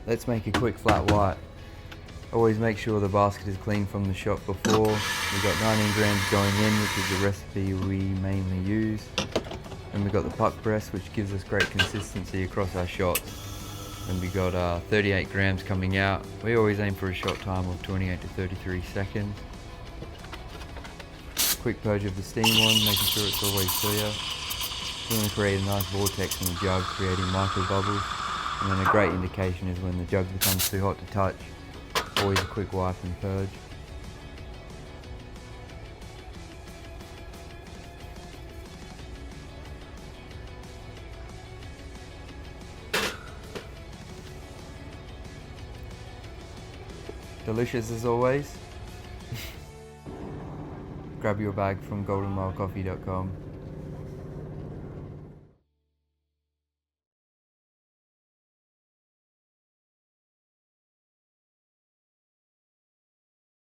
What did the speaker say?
Let's make a quick flat white. Always make sure the basket is clean from the shop before. We've got 19 grams going in, which is the recipe we mainly use. And we've got the puck press, which gives us great consistency across our shots. And we got 38 grams coming out. We always aim for a shot time of 28 to 33 seconds. Quick purge of the steam one, making sure it's always clear. We want to create a nice vortex in the jug, creating micro bubbles. And then a great indication is when the jug becomes too hot to touch. Always a quick wipe and purge. Delicious as always. Grab your bag from goldenmilecoffee.com.